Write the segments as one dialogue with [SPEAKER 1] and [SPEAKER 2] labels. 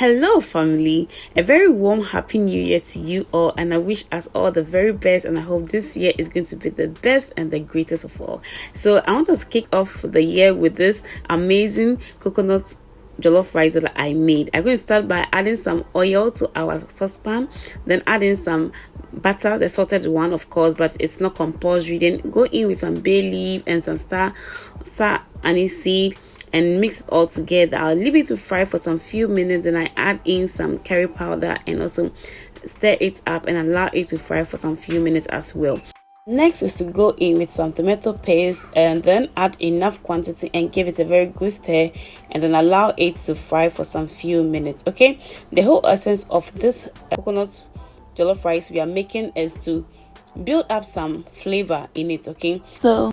[SPEAKER 1] Hello, family. A very warm, happy new year to you all, and I wish us all the very best. And I hope this year is going to be the best and the greatest of all. So, I want us to kick off the year with this amazing coconut jollof rice that I made. I'm going to start by adding some oil to our saucepan, then adding some butter, the salted one, of course, but it's not compulsory. Then go in with some bay leaf and some star aniseed and mix it all together. I'll leave it to fry for some few minutes, then I add in some curry powder and also stir it up and allow it to fry for some few minutes as well. Next is to go in with some tomato paste and then add enough quantity and give it a very good stir and then allow it to fry for some few minutes. Okay, the whole essence of this coconut jollof rice we are making is to build up some flavor in it. Okay, so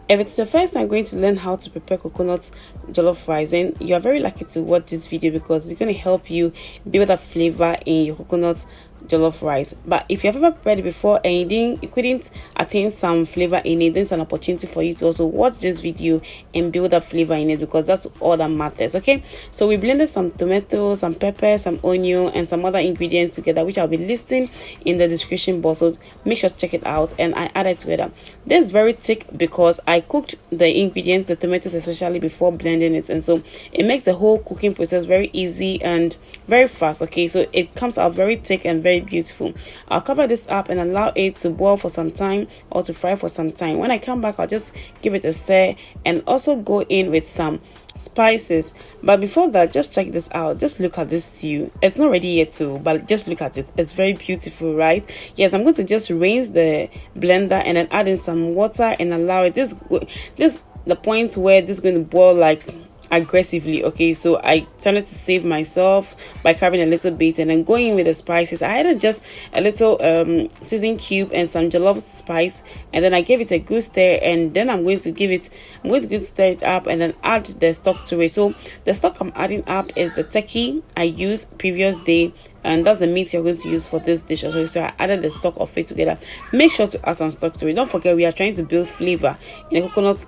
[SPEAKER 1] if it's your first time going to learn how to prepare coconut jollof rice, then you are very lucky to watch this video because it's going to help you build up flavor in your coconut jollof rice. But if you have ever prepared it before and you couldn't attain some flavor in it, then it's an opportunity for you to also watch this video and build up flavor in it, because that's all that matters. Okay, so we blended some tomatoes, some pepper, some onion and some other ingredients together, which I'll be listing in the description box, so make sure to check it out. And I added together. This is very thick because I cooked the ingredients, the tomatoes especially, before blending it, and so it makes the whole cooking process very easy and very fast. Okay, so it comes out very thick and very beautiful. I'll cover this up and allow it to boil for some time or to fry for some time. When I come back, I'll just give it a stir and also go in with some spices. But before that, just check this out. Just look at this stew. It's not ready yet too, but just look at it. It's very beautiful, right? Yes, I'm going to just rinse the blender and then add in some water and allow it this the point where this is going to boil like aggressively. Okay, so I tended to save myself by carving a little bit and then going in with the spices. I added just a little seasoning cube and some jollof spice, and then I gave it a good stir, and then I'm going to stir it up and then add the stock to it. So the stock I'm adding up is the turkey I used previous day, and that's the meat you're going to use for this dish. So I added the stock of it together. Make sure to add some stock to it. Don't forget, we are trying to build flavor in a coconut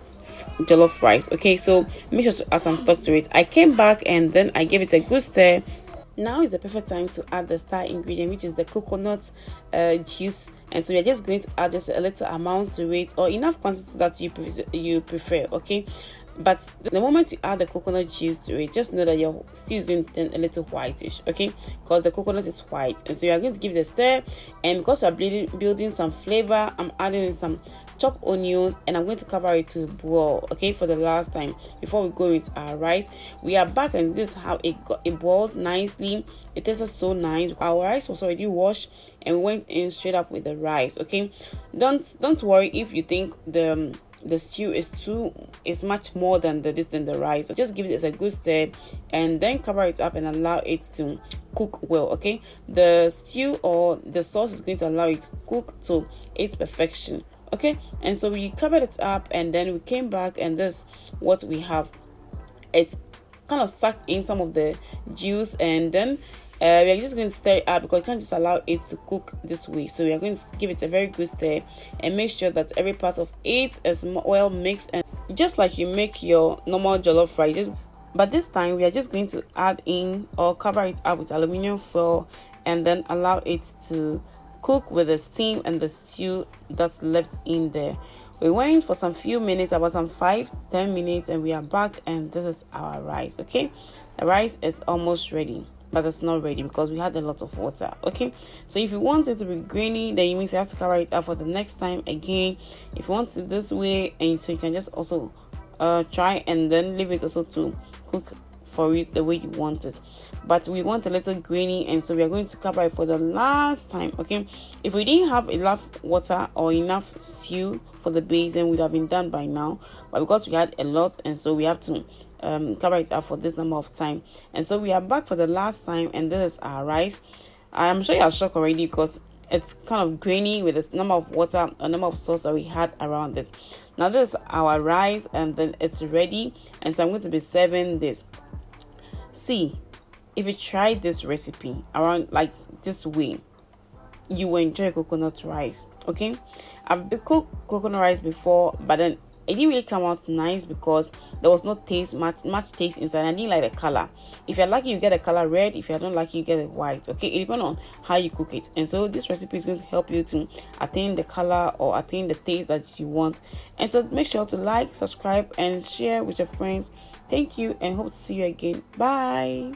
[SPEAKER 1] jollof rice. Okay, so make sure to add some stock to it. I came back and then I gave it a good stir. Now is the perfect time to add the star ingredient, which is the coconut juice, and so you're just going to add just a little amount to it, or enough quantity that you prefer. Okay, but the moment you add the coconut juice to it, just know that your stew is going to turn a little whitish. Okay, because the coconut is white, and so you are going to give it a stir. And because you are building some flavor, I'm adding in some chopped onions and I'm going to cover it to boil. Okay, for the last time before we go with our rice. We are back, and this is how it boiled nicely. It tasted so nice. Our rice was already washed and we went in straight up with the rice. Okay, don't worry if you think the stew is much more than the rice. So just give it a good stir and then cover it up and allow it to cook well. Okay, the stew or the sauce is going to allow it to cook to its perfection. Okay, and so we covered it up and then we came back, and this what we have. It's kind of sucked in some of the juice, and then we're just going to stir it up because you can't just allow it to cook this way. So we are going to give it a very good stir and make sure that every part of it is well mixed, and just like you make your normal jollof rice. But this time we are just going to add in or cover it up with aluminium foil and then allow it to cook with the steam and the stew that's left in there. We went for some few minutes, about some 5-10 minutes, and we are back, and this is our rice. Okay, the rice is almost ready, but it's not ready because we had a lot of water. Okay, so if you want it to be grainy, then you have to cover it up for the next time again. If you want it this way, and so you can just also try and then leave it also to cook for it the way you want it. But we want a little grainy, and so we are going to cover it for the last time. Okay, if we didn't have enough water or enough stew for the base, then would have been done by now, but because we had a lot, and so we have to cover it up for this number of time. And so we are back for the last time, and this is our rice. I'm sure you are shocked already because it's kind of grainy with this number of water, a number of sauce that we had around this. Now this is our rice, and then it's ready, and so I'm going to be serving this. See, if you try this recipe around like this way, you will enjoy coconut rice. Okay, I've cooked coconut rice before, but then it didn't really come out nice because there was no taste, much taste inside. I didn't like the color. If you're lucky, you get the color red. If you don't like, you get it white. Okay, it depends on how you cook it. And so this recipe is going to help you to attain the color or attain the taste that you want. And so make sure to like, subscribe, and share with your friends. Thank you, and hope to see you again. Bye.